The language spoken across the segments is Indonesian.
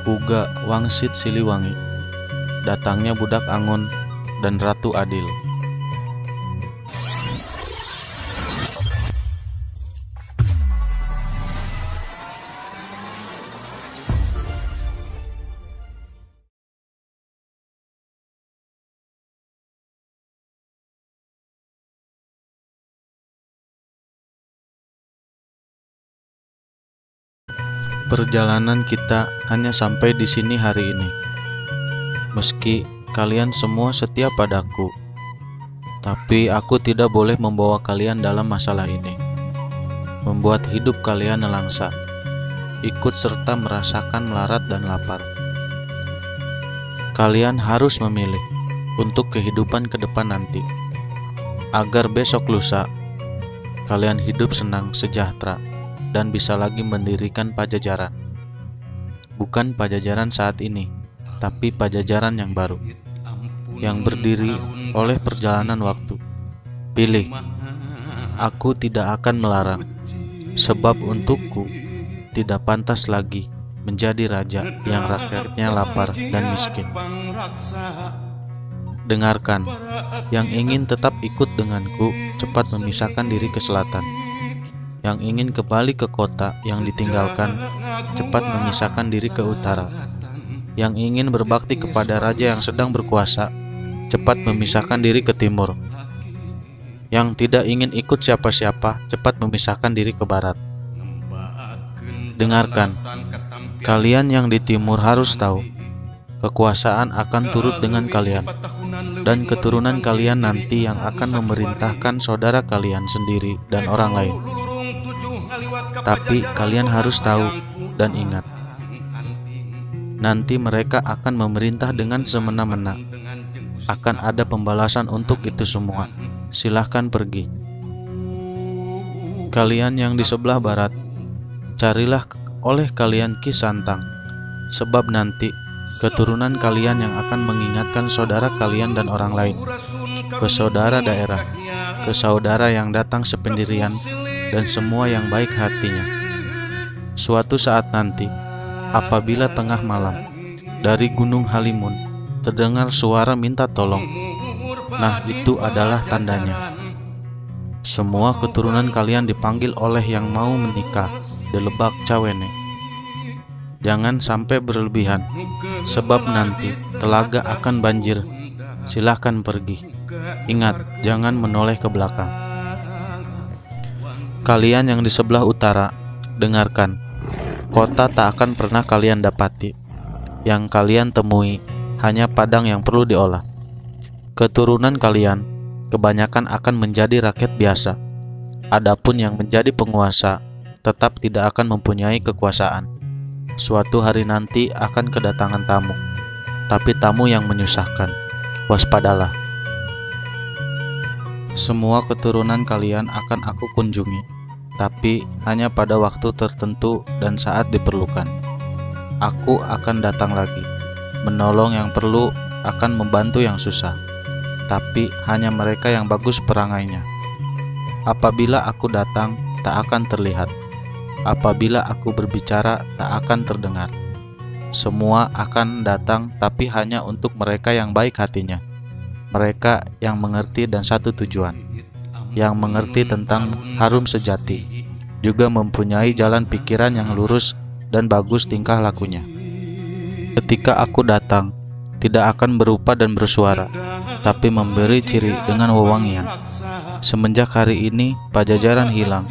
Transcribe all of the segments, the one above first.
Uga Wangsit Siliwangi, datangnya budak Angon dan Ratu Adil. Perjalanan kita hanya sampai di sini hari ini. Meski kalian semua setia padaku, tapi aku tidak boleh membawa kalian dalam masalah ini, membuat hidup kalian nelangsa, ikut serta merasakan melarat dan lapar. Kalian harus memilih untuk kehidupan ke depan nanti, agar besok lusa kalian hidup senang, sejahtera, dan bisa lagi mendirikan Pajajaran. Bukan Pajajaran saat ini, tapi Pajajaran yang baru, yang berdiri oleh perjalanan waktu. Pilih, aku tidak akan melarang, sebab untukku tidak pantas lagi menjadi raja yang rakyatnya lapar dan miskin. Dengarkan, yang ingin tetap ikut denganku cepat memisahkan diri ke selatan. Yang ingin kembali ke kota yang ditinggalkan cepat memisahkan diri ke utara. Yang ingin berbakti kepada raja yang sedang berkuasa cepat memisahkan diri ke timur. Yang tidak ingin ikut siapa-siapa cepat memisahkan diri ke barat. Dengarkan, kalian yang di timur harus tahu, kekuasaan akan turut dengan kalian, dan keturunan kalian nanti yang akan memerintahkan saudara kalian sendiri dan orang lain. Tapi kalian harus tahu dan ingat, nanti mereka akan memerintah dengan semena-mena. Akan ada pembalasan untuk itu semua. Silahkan pergi. Kalian yang di sebelah barat, carilah oleh kalian Ki Santang, sebab nanti keturunan kalian yang akan mengingatkan saudara kalian dan orang lain, ke saudara daerah, ke saudara yang datang sependirian, dan semua yang baik hatinya. Suatu saat nanti, apabila tengah malam, dari Gunung Halimun terdengar suara minta tolong, nah itu adalah tandanya. Semua keturunan kalian dipanggil oleh yang mau menikah di Lebak Cawene. Jangan sampai berlebihan, sebab nanti telaga akan banjir. Silahkan pergi. Ingat, jangan menoleh ke belakang. Kalian yang di sebelah utara, dengarkan. Kota tak akan pernah kalian dapati. Yang kalian temui hanya padang yang perlu diolah. Keturunan kalian kebanyakan akan menjadi rakyat biasa. Adapun yang menjadi penguasa tetap tidak akan mempunyai kekuasaan. Suatu hari nanti akan kedatangan tamu, tapi tamu yang menyusahkan. Waspadalah. Semua keturunan kalian akan aku kunjungi, tapi hanya pada waktu tertentu dan saat diperlukan. Aku akan datang lagi, menolong yang perlu, akan membantu yang susah, tapi hanya mereka yang bagus perangainya. Apabila aku datang, tak akan terlihat. Apabila aku berbicara, tak akan terdengar. Semua akan datang, tapi hanya untuk mereka yang baik hatinya, mereka yang mengerti dan satu tujuan, yang mengerti tentang harum sejati, juga mempunyai jalan pikiran yang lurus dan bagus tingkah lakunya. Ketika aku datang, tidak akan berupa dan bersuara, tapi memberi ciri dengan wewangian. Semenjak hari ini Pajajaran hilang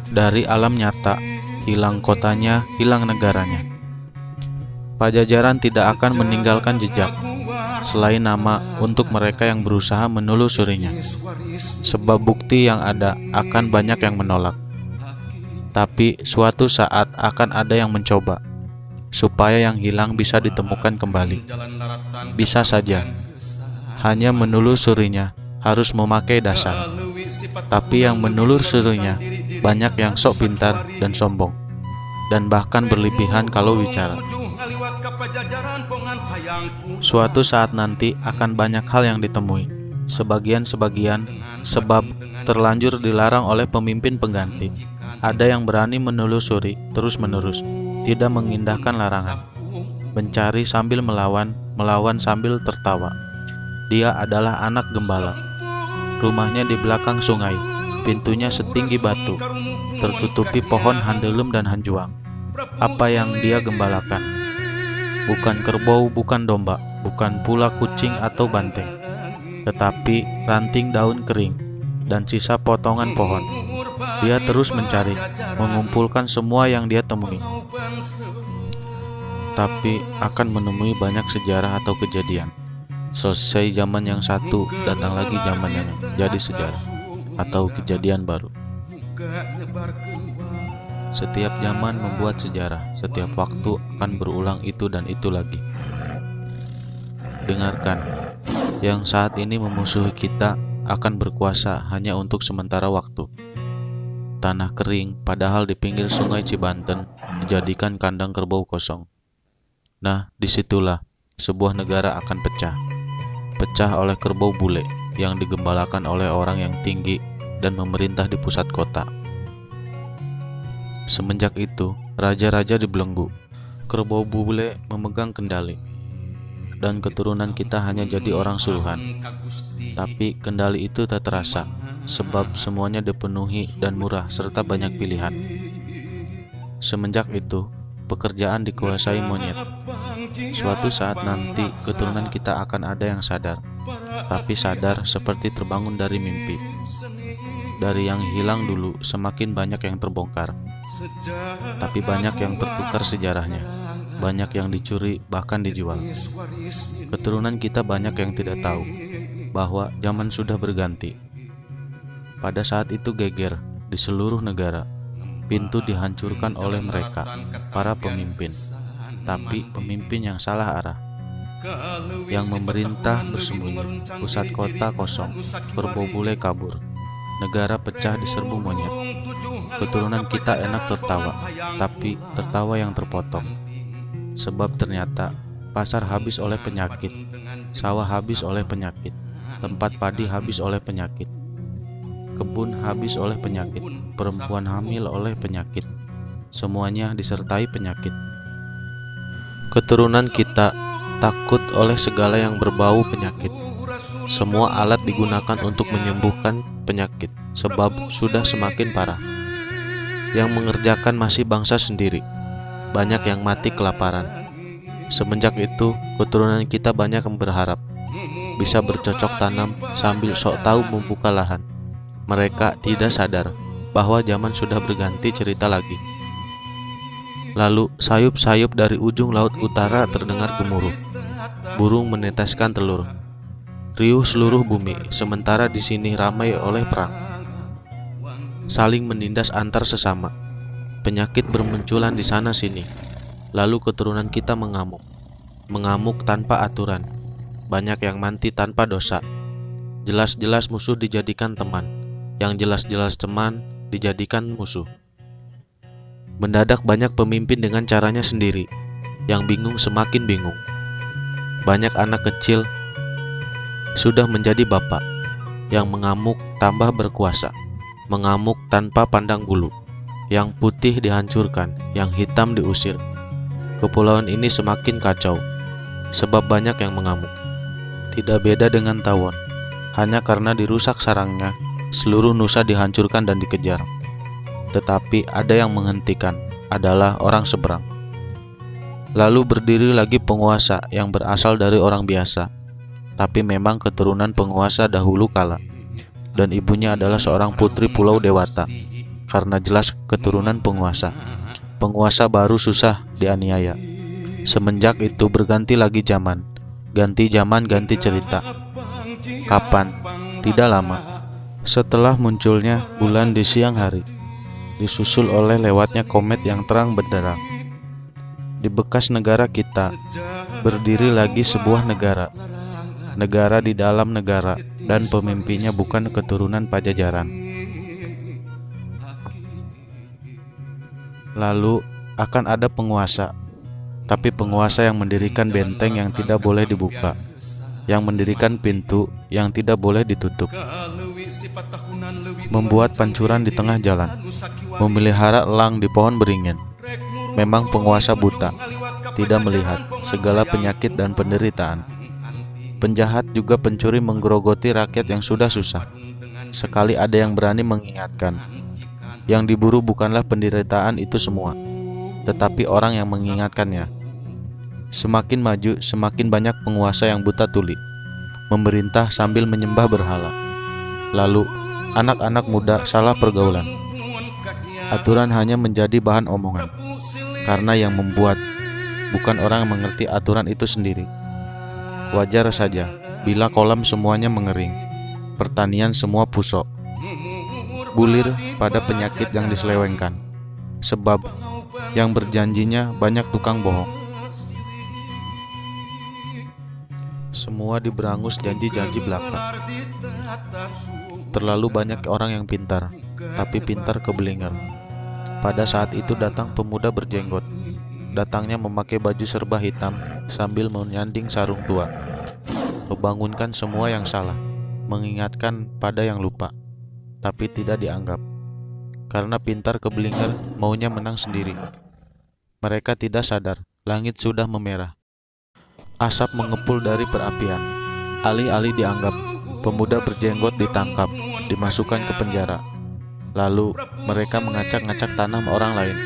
dari alam nyata, hilang kotanya, hilang negaranya. Pajajaran tidak akan meninggalkan jejak selain nama untuk mereka yang berusaha menelusurinya, sebab bukti yang ada akan banyak yang menolak. Tapi suatu saat akan ada yang mencoba, supaya yang hilang bisa ditemukan kembali. Bisa saja, hanya menelusurinya harus memakai dasar. Tapi yang menelusurinya banyak yang sok pintar dan sombong, dan bahkan berlebihan kalau bicara. Suatu saat nanti akan banyak hal yang ditemui, sebagian-sebagian, sebab terlanjur dilarang oleh pemimpin pengganti. Ada yang berani menelusuri terus-menerus, tidak mengindahkan larangan. mencari sambil melawan, melawan sambil tertawa. Dia adalah anak gembala. Rumahnya di belakang sungai, pintunya setinggi batu, tertutupi pohon handelem dan hanjuang. Apa yang dia gembalakan? Bukan kerbau, bukan domba, bukan pula kucing atau banteng, tetapi ranting daun kering dan sisa potongan pohon. Dia terus mencari, mengumpulkan semua yang dia temui, tapi akan menemui banyak sejarah atau kejadian. Selesai zaman yang satu, datang lagi zaman yang jadi sejarah atau kejadian baru. Setiap zaman membuat sejarah, setiap waktu akan berulang itu dan itu lagi. Dengarkan, yang saat ini memusuhi kita akan berkuasa hanya untuk sementara waktu. Tanah kering, padahal di pinggir sungai Cibanten, dijadikan kandang kerbau kosong. Nah, disitulah sebuah negara akan pecah. Pecah oleh kerbau bule yang digembalakan oleh orang yang tinggi dan memerintah di pusat kota. Semenjak itu, raja-raja dibelenggu. Kerbau bule memegang kendali, dan keturunan kita hanya jadi orang suruhan. Tapi kendali itu tak terasa, sebab semuanya dipenuhi dan murah serta banyak pilihan. Semenjak itu, pekerjaan dikuasai monyet. Suatu saat nanti keturunan kita akan ada yang sadar, tapi sadar seperti terbangun dari mimpi. Dari yang hilang dulu semakin banyak yang terbongkar, tapi banyak yang tertukar sejarahnya, banyak yang dicuri bahkan dijual. Keturunan kita banyak yang tidak tahu bahwa zaman sudah berganti. Pada saat itu geger di seluruh negara, pintu dihancurkan oleh mereka, para pemimpin, tapi pemimpin yang salah arah. Yang memerintah bersembunyi, pusat kota kosong, kerbau bule kabur, negara pecah diserbu monyet. Keturunan kita enak tertawa, tapi tertawa yang terpotong. Sebab ternyata pasar habis oleh penyakit, sawah habis oleh penyakit, tempat padi habis oleh penyakit, kebun habis oleh penyakit, perempuan hamil oleh penyakit. Semuanya disertai penyakit. Keturunan kita takut oleh segala yang berbau penyakit. Semua alat digunakan untuk menyembuhkan penyakit, sebab sudah semakin parah. Yang mengerjakan masih bangsa sendiri, banyak yang mati kelaparan. Semenjak itu, keturunan kita banyak yang berharap bisa bercocok tanam sambil sok tahu membuka lahan. Mereka tidak sadar bahwa zaman sudah berganti cerita lagi. Lalu sayup-sayup dari ujung laut utara terdengar gemuruh. Burung meneteskan telur. Riuh seluruh bumi, sementara di sini ramai oleh perang. Saling menindas antar sesama. Penyakit bermunculan di sana sini. Lalu keturunan kita mengamuk. Mengamuk tanpa aturan. Banyak yang mati tanpa dosa. Jelas-jelas musuh dijadikan teman. Yang jelas-jelas teman dijadikan musuh. Mendadak banyak pemimpin dengan caranya sendiri. Yang bingung semakin bingung. Banyak anak kecil sudah menjadi bapak. Yang mengamuk tambah berkuasa. Mengamuk tanpa pandang bulu. Yang putih dihancurkan, yang hitam diusir. Kepulauan ini semakin kacau, sebab banyak yang mengamuk. Tidak beda dengan tawon. Hanya karena dirusak sarangnya, seluruh nusa dihancurkan dan dikejar. Tetapi ada yang menghentikan, adalah orang seberang. Lalu berdiri lagi penguasa yang berasal dari orang biasa, tapi memang keturunan penguasa dahulu kala, dan ibunya adalah seorang putri Pulau Dewata. Karena jelas keturunan penguasa. Penguasa baru susah dianiaya. Semenjak itu berganti lagi zaman. Ganti zaman, ganti cerita. Kapan? Tidak lama. Setelah munculnya bulan di siang hari, disusul oleh lewatnya komet yang terang benderang. Di bekas negara kita, berdiri lagi sebuah negara. Negara di dalam negara, dan pemimpinnya bukan keturunan Pajajaran. Lalu akan ada penguasa, tapi penguasa yang mendirikan benteng yang tidak boleh dibuka, yang mendirikan pintu yang tidak boleh ditutup, membuat pancuran di tengah jalan, memelihara elang di pohon beringin. Memang penguasa buta, tidak melihat segala penyakit dan penderitaan. Penjahat juga pencuri menggerogoti rakyat yang sudah susah. Sekali ada yang berani mengingatkan, yang diburu bukanlah penderitaan itu semua, tetapi orang yang mengingatkannya. Semakin maju, semakin banyak penguasa yang buta tuli, memerintah sambil menyembah berhala. Lalu, anak-anak muda salah pergaulan. Aturan hanya menjadi bahan omongan, karena yang membuat bukan orang yang mengerti aturan itu sendiri. Wajar saja bila kolam semuanya mengering, pertanian semua pusok, bulir pada penyakit yang diselewengkan, sebab yang berjanjinya banyak tukang bohong. Semua diberangus janji-janji belaka. Terlalu banyak orang yang pintar, tapi pintar keblinger. Pada saat itu datang pemuda berjenggot. Datangnya memakai baju serba hitam sambil menyanding sarung tua. Membangunkan semua yang salah, mengingatkan pada yang lupa, tapi tidak dianggap. Karena pintar keblinger maunya menang sendiri. Mereka tidak sadar, langit sudah memerah. Asap mengepul dari perapian. Alih-alih dianggap, pemuda berjenggot ditangkap, dimasukkan ke penjara. Lalu mereka mengacak-ngacak tanah orang lain,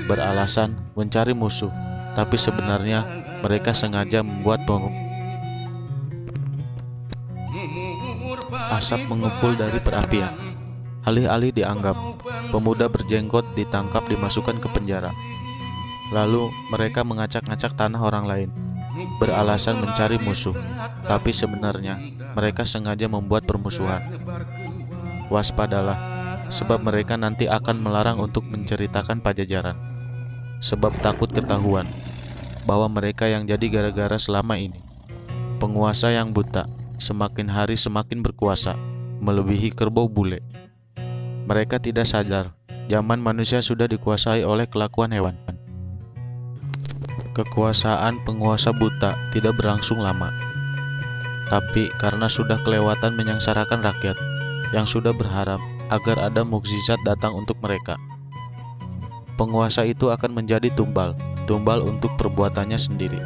beralasan mencari musuh, tapi sebenarnya mereka sengaja membuat asap mengepul dari perapian. Alih-alih dianggap, pemuda berjenggot ditangkap, dimasukkan ke penjara. Lalu mereka mengacak-ngacak tanah orang lain, beralasan mencari musuh, tapi sebenarnya mereka sengaja membuat permusuhan. Waspadalah, sebab mereka nanti akan melarang untuk menceritakan Pajajaran, sebab takut ketahuan bahwa mereka yang jadi gara-gara selama ini. Penguasa yang buta semakin hari semakin berkuasa, melebihi kerbau bule. Mereka tidak sadar, zaman manusia sudah dikuasai oleh kelakuan hewan. Kekuasaan penguasa buta tidak berlangsung lama, tapi karena sudah kelewatan menyengsarakan rakyat yang sudah berharap agar ada mukjizat datang untuk mereka. Penguasa itu akan menjadi tumbal untuk perbuatannya sendiri.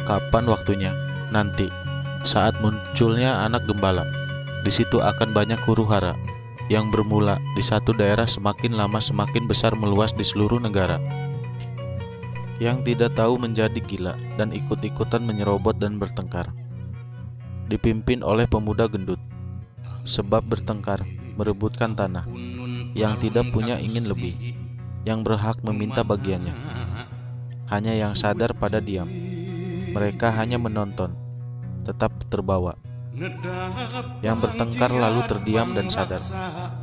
Kapan waktunya? Nanti, saat munculnya anak gembala. Di situ akan banyak huru-hara yang bermula di satu daerah, semakin lama semakin besar, meluas di seluruh negara. Yang tidak tahu menjadi gila dan ikut-ikutan menyerobot dan bertengkar, dipimpin oleh pemuda gendut. Sebab bertengkar merebutkan tanah. Yang tidak punya ingin lebih, yang berhak meminta bagiannya. Hanya yang sadar pada diam. Mereka hanya menonton, tetap terbawa. Yang bertengkar lalu terdiam dan sadar.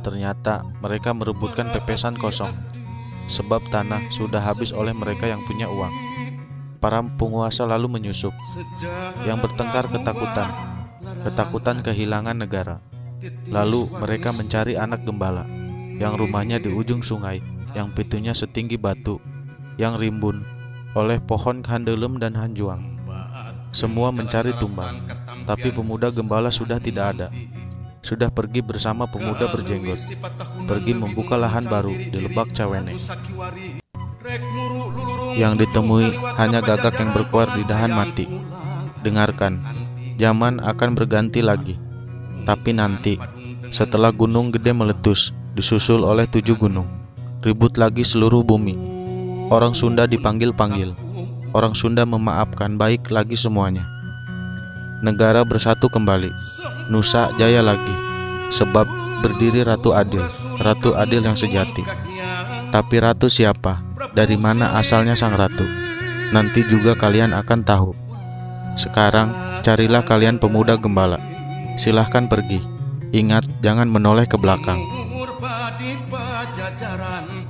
Ternyata mereka merebutkan pepesan kosong, sebab tanah sudah habis oleh mereka yang punya uang. Para penguasa lalu menyusup. Yang bertengkar ketakutan kehilangan negara. Lalu mereka mencari anak gembala yang rumahnya di ujung sungai, yang pintunya setinggi batu, yang rimbun oleh pohon kandelem dan hanjuang. Semua mencari tumbal, tapi pemuda gembala sudah tidak ada. Sudah pergi bersama pemuda berjenggot, pergi membuka lahan baru di Lebak Cawene. Yang ditemui hanya gagak yang berkuar di dahan mati. Dengarkan, zaman akan berganti lagi. Tapi nanti, setelah gunung gede meletus, disusul oleh 7 gunung, ribut lagi seluruh bumi. Orang Sunda dipanggil-panggil, orang Sunda memaafkan, baik lagi semuanya. Negara bersatu kembali, Nusa jaya lagi, sebab berdiri Ratu Adil yang sejati. Tapi ratu siapa? Dari mana asalnya sang ratu? Nanti juga kalian akan tahu. Sekarang carilah kalian pemuda gembala. Silahkan pergi. Ingat, jangan menoleh ke belakang. Pajajaran,